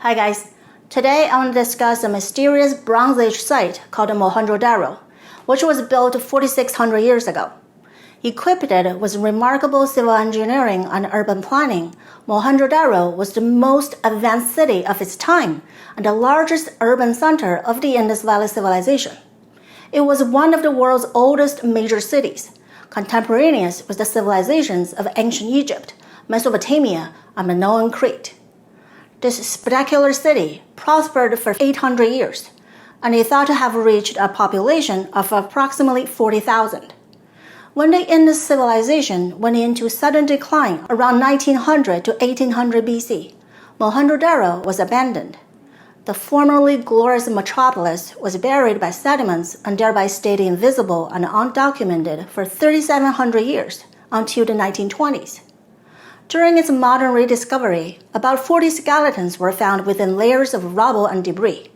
Hi guys, today I want to discuss a mysterious Bronze Age site called Mohenjo-Daro, which was built 4,600 years ago. Equipped with remarkable civil engineering and urban planning, Mohenjo-Daro was the most advanced city of its time and the largest urban center of the Indus Valley Civilization. It was one of the world's oldest major cities, contemporaneous with the civilizations of ancient Egypt, Mesopotamia, and Minoan Crete. This spectacular city prospered for 800 years, and is thought to have reached a population of approximately 40,000. When the Indus civilization went into sudden decline around 1900 to 1800 BC, Mohenjo-Daro was abandoned. The formerly glorious metropolis was buried by sediments and thereby stayed invisible and undocumented for 3,700 years until the 1920s. During its modern rediscovery, about 40 skeletons were found within layers of rubble and debris,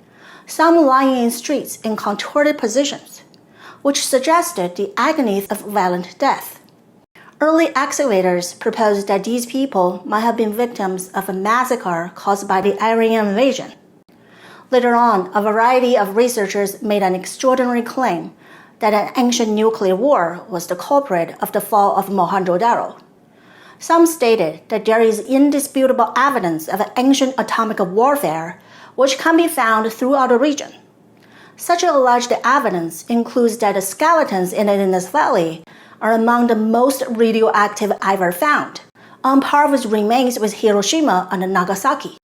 some lying in streets in contorted positions, which suggested the agony of violent death. Early excavators proposed that these people might have been victims of a massacre caused by the Aryan invasion. Later on, a variety of researchers made an extraordinary claim that an ancient nuclear war was the culprit of the fall of Mohenjo-Daro. Some stated that there is indisputable evidence of ancient atomic warfare, which can be found throughout the region. Such alleged evidence includes that the skeletons in the Indus Valley are among the most radioactive ever found, on par with remains with Hiroshima and Nagasaki.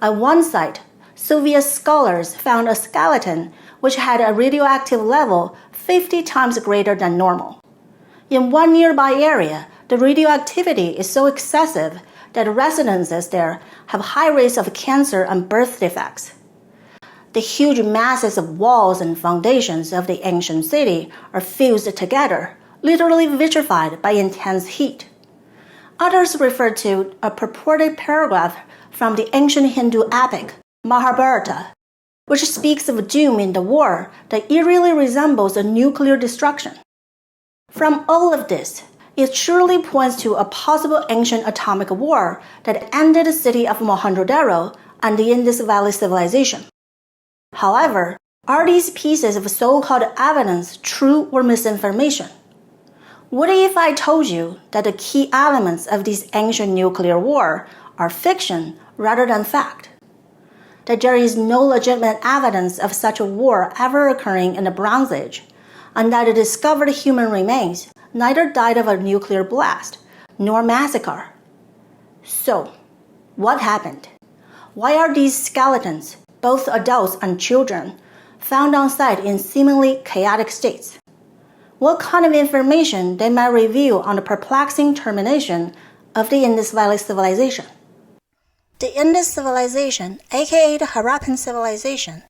At one site, Soviet scholars found a skeleton which had a radioactive level 50 times greater than normal. In one nearby area, the radioactivity is so excessive that residences there have high rates of cancer and birth defects. The huge masses of walls and foundations of the ancient city are fused together, literally vitrified by intense heat. Others refer to a purported paragraph from the ancient Hindu epic Mahabharata, which speaks of doom in the war that eerily resembles a nuclear destruction. From all of this, it surely points to a possible ancient atomic war that ended the city of Mohenjo-Daro and the Indus Valley civilization. However, are these pieces of so-called evidence true or misinformation? What if I told you that the key elements of this ancient nuclear war are fiction rather than fact? That there is no legitimate evidence of such a war ever occurring in the Bronze Age, and that the discovered human remains neither died of a nuclear blast nor massacre. So, what happened? Why are these skeletons, both adults and children, found on site in seemingly chaotic states? What kind of information they might reveal on the perplexing termination of the Indus Valley civilization? The Indus civilization, aka the Harappan civilization,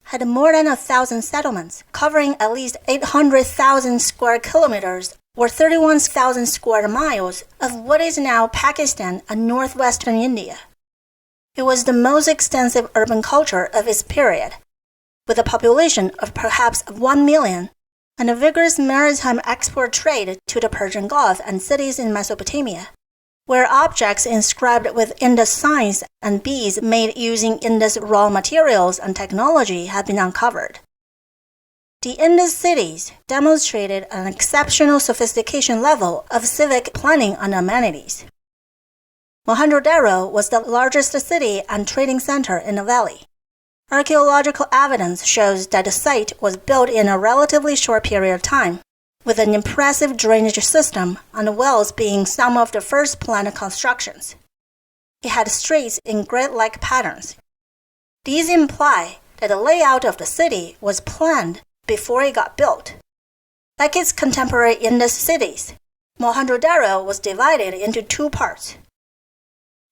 had more than 1,000 settlements covering at least 800,000 square kilometers or 31,000 square miles of what is now Pakistan and northwestern India. It was the most extensive urban culture of its period, with a population of perhaps 1 million and a vigorous maritime export trade to the Persian Gulf and cities in Mesopotamia, where objects inscribed with Indus signs and beads made using Indus raw materials and technology have been uncovered. The Indus cities demonstrated an exceptional sophistication level of civic planning and amenities. Mohenjo-Daro was the largest city and trading center in the valley. Archaeological evidence shows that the site was built in a relatively short period of time, with an impressive drainage system and wells being some of the first planned constructions. It had streets in grid-like patterns. These imply that the layout of the city was planned before it got built. Like its contemporary Indus cities, Mohenjo-Daro was divided into two parts.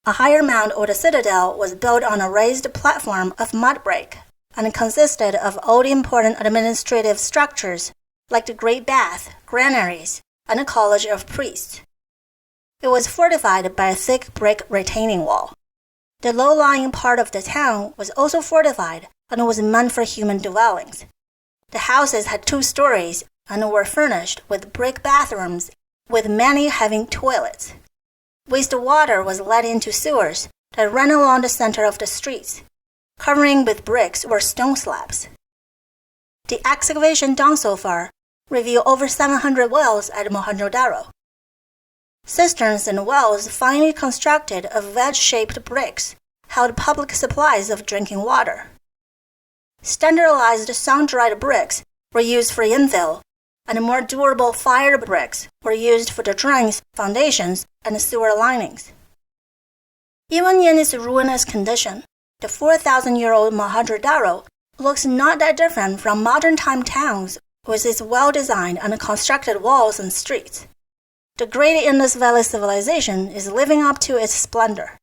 A higher mound or the citadel was built on a raised platform of mud brick and consisted of all the important administrative structures like the Great Bath, granaries, and a college of priests. It was fortified by a thick brick retaining wall. The low-lying part of the town was also fortified and was meant for human dwellings. The houses had 2 stories and were furnished with brick bathrooms, with many having toilets. Wastewater was let into sewers that ran along the center of the streets, covering with bricks or stone slabs. The excavation done so far reveal over 700 wells at Mohenjo-daro. Cisterns and wells finely constructed of wedge-shaped bricks held public supplies of drinking water. Standardized sun-dried bricks were used for infill, and more durable fired bricks were used for the drains, foundations, and sewer linings. Even in its ruinous condition, the 4,000-year-old Mohenjo-daro looks not that different from modern-time towns with its well-designed and constructed walls and streets. The great Indus Valley civilization is living up to its splendor.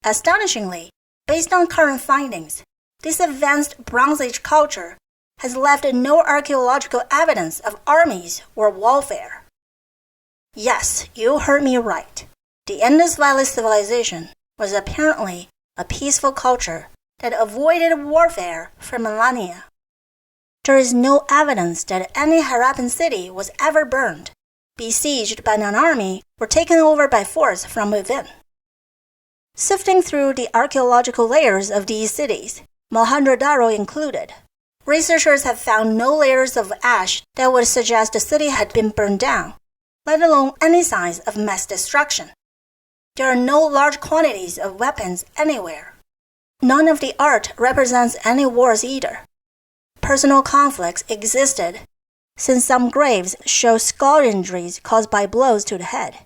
Astonishingly, based on current findings, this advanced Bronze Age culture has left no archaeological evidence of armies or warfare. Yes, you heard me right. The Indus Valley civilization was apparently a peaceful culture that avoided warfare for millennia. There is no evidence that any Harappan city was ever burned, besieged by an army, or taken over by force from within. Sifting through the archaeological layers of these cities, Mohenjo-daro included, researchers have found no layers of ash that would suggest the city had been burned down, let alone any signs of mass destruction. There are no large quantities of weapons anywhere. None of the art represents any wars either. Personal conflicts existed, since some graves show skull injuries caused by blows to the head.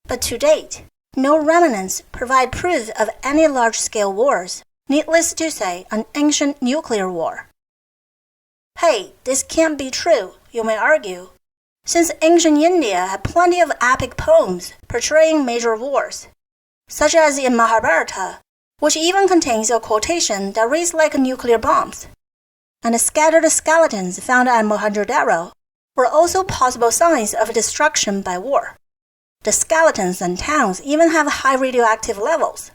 But to date, no remnants provide proof of any large-scale wars, needless to say, an ancient nuclear war. Hey, this can't be true, you may argue, since ancient India had plenty of epic poems portraying major wars, such as in Mahabharata, which even contains a quotation that reads like nuclear bombs. And the scattered skeletons found at Mohenjo-daro were also possible signs of destruction by war. The skeletons and towns even have high radioactive levels.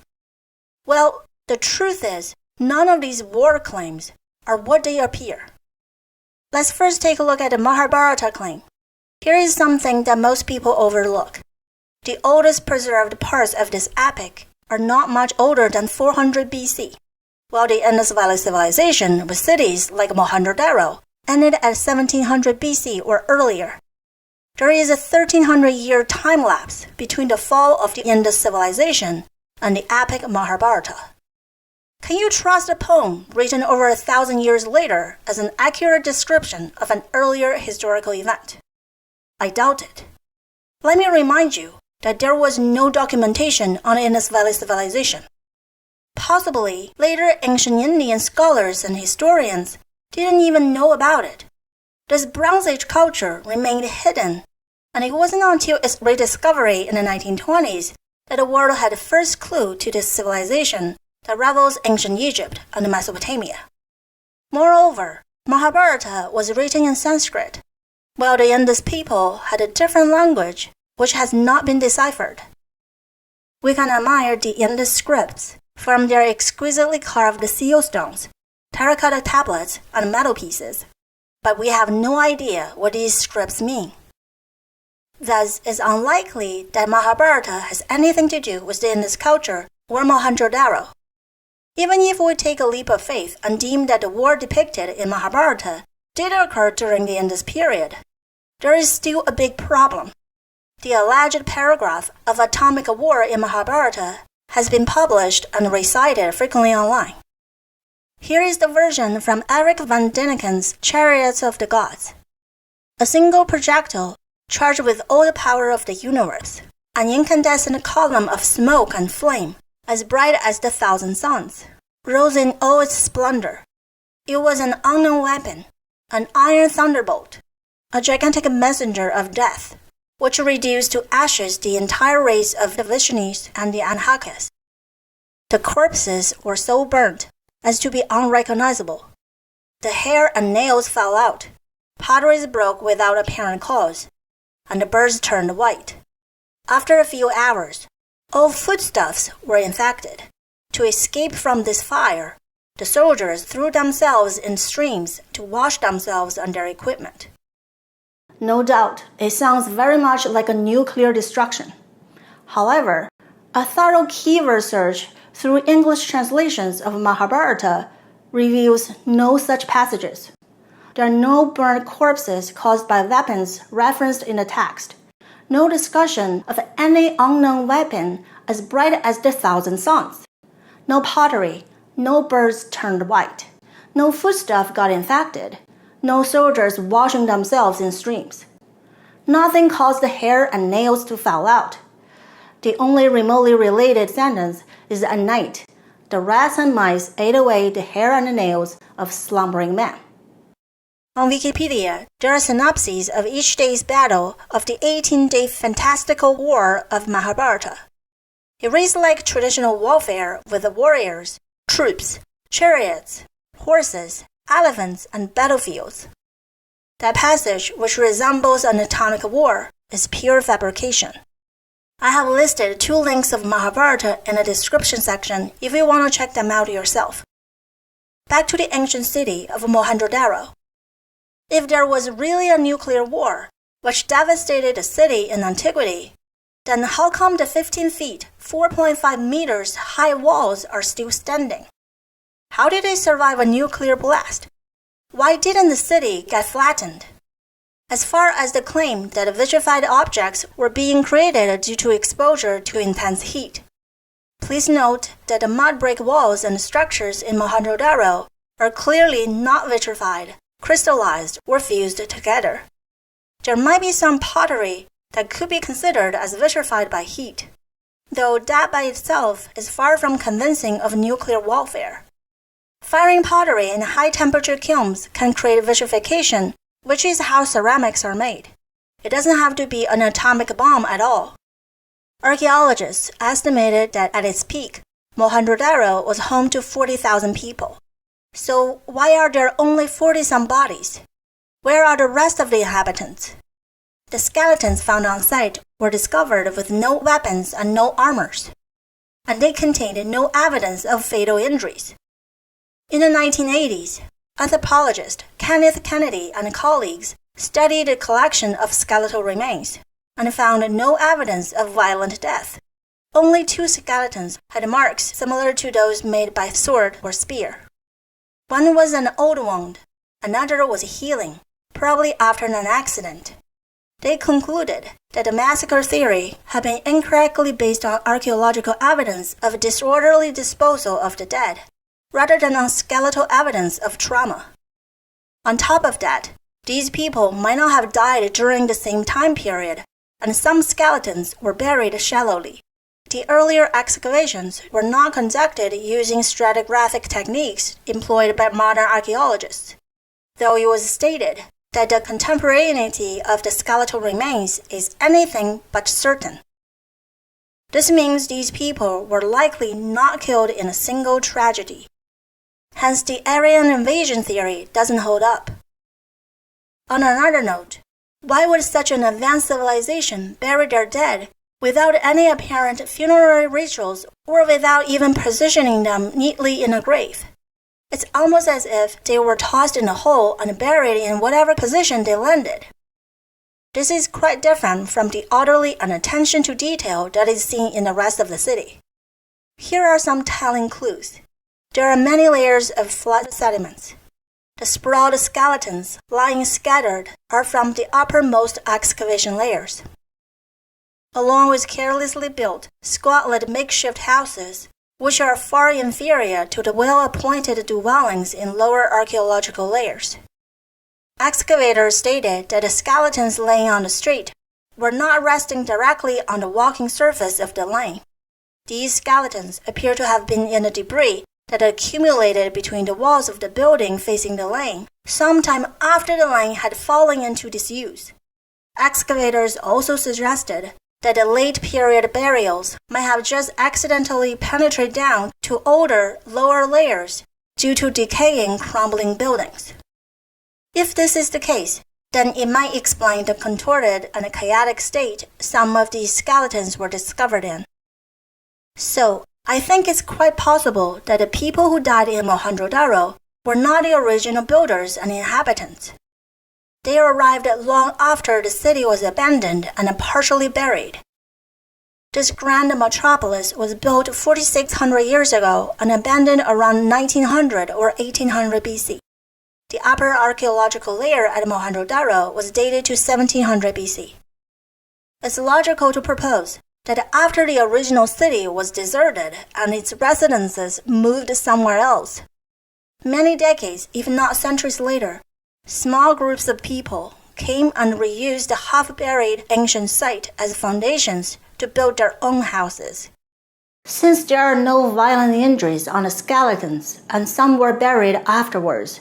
Well, the truth is, none of these war claims are what they appear. Let's first take a look at the Mahabharata claim. Here is something that most people overlook. The oldest preserved parts of this epic are not much older than 400 BC, while the Indus Valley civilization with cities like Mohenjo-daro ended at 1700 BC or earlier. There is a 1300-year time lapse between the fall of the Indus civilization and the epic Mahabharata. Can you trust a poem written over 1,000 years later as an accurate description of an earlier historical event? I doubt it. Let me remind you that there was no documentation on Indus Valley civilization. Possibly, later ancient Indian scholars and historians didn't even know about it. This Bronze Age culture remained hidden, and it wasn't until its rediscovery in the 1920s that the world had the first clue to this civilization that rivals ancient Egypt and Mesopotamia. Moreover, Mahabharata was written in Sanskrit, while the Indus people had a different language which has not been deciphered. We can admire the Indus scripts from their exquisitely carved seal stones, terracotta tablets, and metal pieces, but we have no idea what these scripts mean. Thus, it's unlikely that Mahabharata has anything to do with the Indus culture or Mohenjo-daro. Even if we take a leap of faith and deem that the war depicted in Mahabharata did occur during the Indus period, there is still a big problem. The alleged paragraph of atomic war in Mahabharata has been published and recited frequently online. Here is the version from Eric van Diniken's Chariots of the Gods. A single projectile, charged with all the power of the universe, an incandescent column of smoke and flame, as bright as the thousand suns, rose in all its splendor. It was an unknown weapon, an iron thunderbolt, a gigantic messenger of death, which reduced to ashes the entire race of the Vishnus and the Anhakas. The corpses were so burnt as to be unrecognizable. The hair and nails fell out, potteries broke without apparent cause, and the birds turned white. After a few hours, all foodstuffs were infected. To escape from this fire, the soldiers threw themselves in streams to wash themselves and their equipment. No doubt, it sounds very much like a nuclear destruction. However, A thorough keyword search through English translations of Mahabharata reveals no such passages. There are no burned corpses caused by weapons referenced in the text, no discussion of any unknown weapon as bright as the thousand suns, no pottery, no birds turned white, no foodstuff got infected, no soldiers washing themselves in streams. Nothing caused the hair and nails to fall out. The only remotely related sentence is at night, the rats and mice ate away the hair and the nails of slumbering men. On Wikipedia, there are synopses of each day's battle of the 18-day fantastical war of Mahabharata. It reads like traditional warfare with the warriors, troops, chariots, horses, elephants, and battlefields. That passage, which resembles an atomic war, is pure fabrication. I have listed 2 links of Mahabharata in the description section if you want to check them out yourself. Back to the ancient city of Mohenjo-daro. If there was really a nuclear war, which devastated the city in antiquity, then how come the 15 feet, 4.5 meters high walls are still standing? How did they survive a nuclear blast? Why didn't the city get flattened? As far as the claim that vitrified objects were being created due to exposure to intense heat, please note that the mud brick walls and structures in Mohenjo-daro are clearly not vitrified, crystallized, or fused together. There might be some pottery that could be considered as vitrified by heat, though that by itself is far from convincing of nuclear warfare. Firing pottery in high-temperature kilns can create vitrification, which is how ceramics are made. It doesn't have to be an atomic bomb at all. Archaeologists estimated that at its peak, Mohenjo-daro was home to 40,000 people. So why are there only 40-some bodies? Where are the rest of the inhabitants? The skeletons found on site were discovered with no weapons and no armors, and they contained no evidence of fatal injuries. In the 1980s, anthropologist Kenneth Kennedy and colleagues studied a collection of skeletal remains and found no evidence of violent death. Only 2 skeletons had marks similar to those made by sword or spear. One was an old wound, another was healing, probably after an accident. They concluded that the massacre theory had been incorrectly based on archaeological evidence of disorderly disposal of the dead, rather than on skeletal evidence of trauma. On top of that, these people might not have died during the same time period, and some skeletons were buried shallowly. The earlier excavations were not conducted using stratigraphic techniques employed by modern archaeologists, though it was stated that the contemporaneity of the skeletal remains is anything but certain. This means these people were likely not killed in a single tragedy. Hence, the Aryan invasion theory doesn't hold up. On another note, why would such an advanced civilization bury their dead without any apparent funerary rituals or without even positioning them neatly in a grave? It's almost as if they were tossed in a hole and buried in whatever position they landed. This is quite different from the orderly attention to detail that is seen in the rest of the city. Here are some telling clues. There are many layers of flood sediments. The sprawled skeletons lying scattered are from the uppermost excavation layers. Along with carelessly built, squat-lit makeshift houses, which are far inferior to the well-appointed dwellings in lower archaeological layers. Excavators stated that the skeletons laying on the street were not resting directly on the walking surface of the lane. These skeletons appear to have been in the debris that accumulated between the walls of the building facing the lane, sometime after the lane had fallen into disuse. Excavators also suggested that the late-period burials might have just accidentally penetrated down to older, lower layers due to decaying, crumbling buildings. If this is the case, then it might explain the contorted and chaotic state some of these skeletons were discovered in. So, I think it's quite possible that the people who died in Mohenjo-daro were not the original builders and inhabitants. They arrived long after the city was abandoned and partially buried. This grand metropolis was built 4,600 years ago and abandoned around 1900 or 1800 BC. The upper archaeological layer at Mohenjo-daro was dated to 1700 BC. It's logical to propose that after the original city was deserted and its residences moved somewhere else, many decades, if not centuries later, small groups of people came and reused the half-buried ancient site as foundations to build their own houses. Since there are no violent injuries on the skeletons and some were buried afterwards,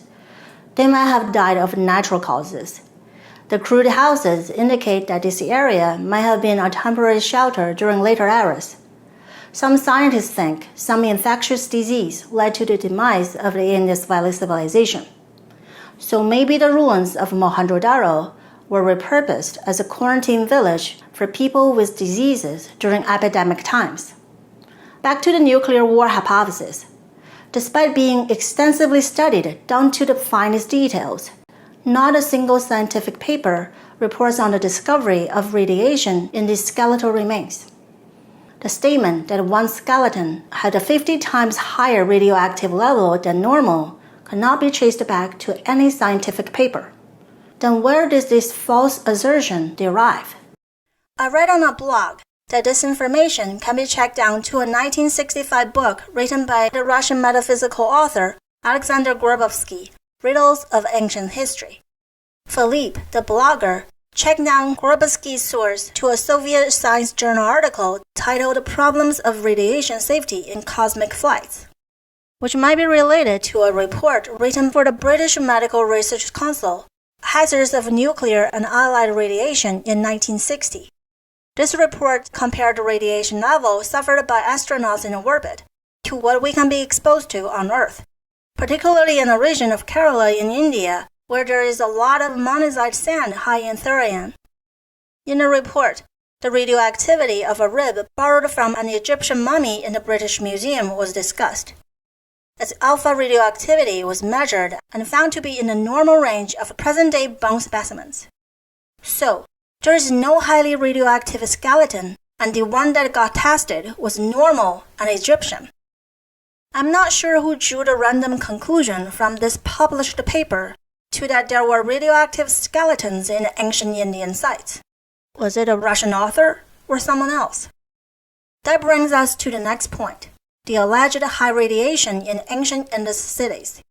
they might have died of natural causes. The crude houses indicate that this area might have been a temporary shelter during later eras. Some scientists think some infectious disease led to the demise of the Indus Valley civilization. So maybe the ruins of Mohenjo-daro were repurposed as a quarantine village for people with diseases during epidemic times. Back to the nuclear war hypothesis. Despite being extensively studied down to the finest details, not a single scientific paper reports on the discovery of radiation in these skeletal remains. The statement that one skeleton had a 50 times higher radioactive level than normal cannot be traced back to any scientific paper. Then where does this false assertion derive? I read on a blog that this information can be tracked down to a 1965 book written by the Russian metaphysical author Alexander Grabovsky, Riddles of Ancient History. Philippe, the blogger, checked down Grabovsky's source to a Soviet Science Journal article titled Problems of Radiation Safety in Cosmic Flights, which might be related to a report written for the British Medical Research Council, Hazards of Nuclear and Allied Radiation in 1960. This report compared the radiation level suffered by astronauts in orbit to what we can be exposed to on Earth, particularly in the region of Kerala in India, where there is a lot of monazite sand high in thorium. In the report, the radioactivity of a rib borrowed from an Egyptian mummy in the British Museum was discussed. Its alpha radioactivity was measured and found to be in the normal range of present-day bone specimens. So, there is no highly radioactive skeleton, and the one that got tested was normal and Egyptian. I'm not sure who drew the random conclusion from this published paper to that there were radioactive skeletons in ancient Indian sites. Was it a Russian author or someone else? That brings us to the next point, the alleged high radiation in ancient Indus cities.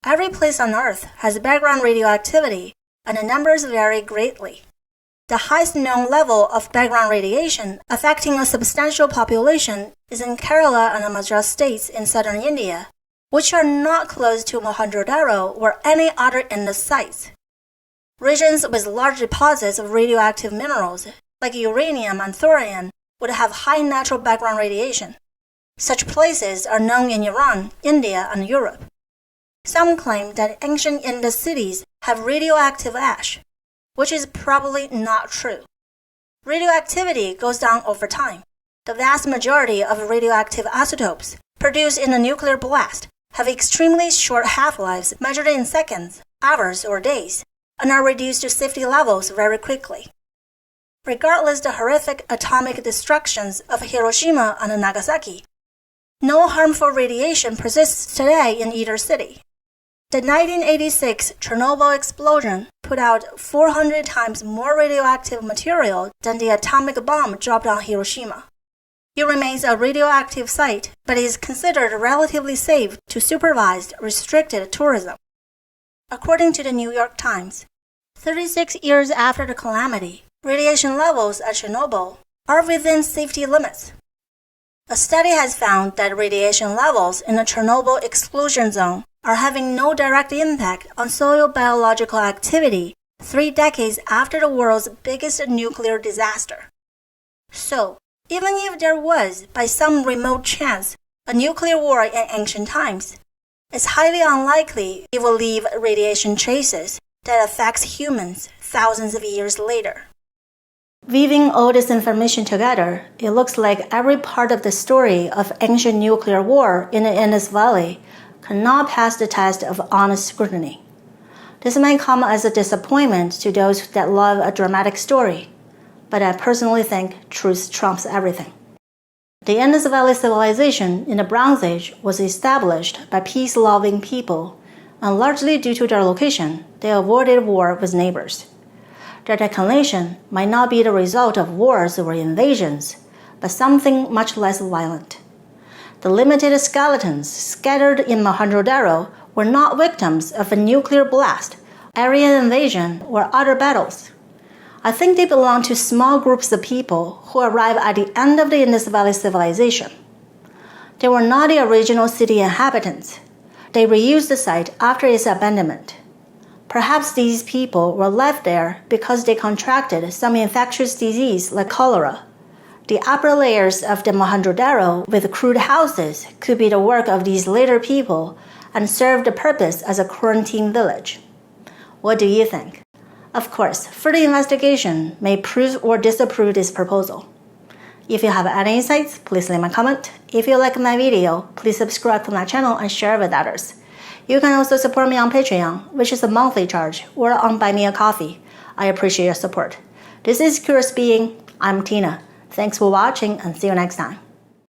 Every place on Earth has background radioactivity, and the numbers vary greatly. The highest known level of background radiation affecting a substantial population is in Kerala and the Madras states in southern India, which are not close to Mohenjo-daro or any other Indus sites. Regions with large deposits of radioactive minerals, like uranium and thorium, would have high natural background radiation. Such places are known in Iran, India, and Europe. Some claim that ancient Indus cities have radioactive ash, which is probably not true. Radioactivity goes down over time. The vast majority of radioactive isotopes produced in a nuclear blast have extremely short half-lives measured in seconds, hours, or days, and are reduced to safety levels very quickly. Regardless the horrific atomic destructions of Hiroshima and Nagasaki, no harmful radiation persists today in either city. The 1986 Chernobyl explosion put out 400 times more radioactive material than the atomic bomb dropped on Hiroshima. It remains a radioactive site, but is considered relatively safe to supervised, restricted tourism. According to the New York Times, 36 years after the calamity, radiation levels at Chernobyl are within safety limits. A study has found that radiation levels in the Chernobyl exclusion zone are having no direct impact on soil biological activity 3 decades after the world's biggest nuclear disaster. So, even if there was, by some remote chance, a nuclear war in ancient times, it's highly unlikely it will leave radiation traces that affects humans thousands of years later. Weaving all this information together, it looks like every part of the story of ancient nuclear war in the Indus Valley cannot pass the test of honest scrutiny. This may come as a disappointment to those that love a dramatic story, but I personally think truth trumps everything. The Indus Valley Civilization in the Bronze Age was established by peace-loving people, and largely due to their location, they avoided war with neighbors. Their declination might not be the result of wars or invasions, but something much less violent. The limited skeletons scattered in Mohenjo-daro were not victims of a nuclear blast, Aryan invasion, or other battles. I think they belong to small groups of people who arrived at the end of the Indus Valley Civilization. They were not the original city inhabitants. They reused the site after its abandonment. Perhaps these people were left there because they contracted some infectious disease like cholera. The upper layers of the Mohenjo-daro with crude houses could be the work of these later people and serve the purpose as a quarantine village. What do you think? Of course, further investigation may prove or disapprove this proposal. If you have any insights, please leave a comment. If you like my video, please subscribe to my channel and share with others. You can also support me on Patreon, which is a monthly charge, or on Buy Me a Coffee. I appreciate your support. This is Curious Being. I'm Tina. Thanks for watching and see you next time.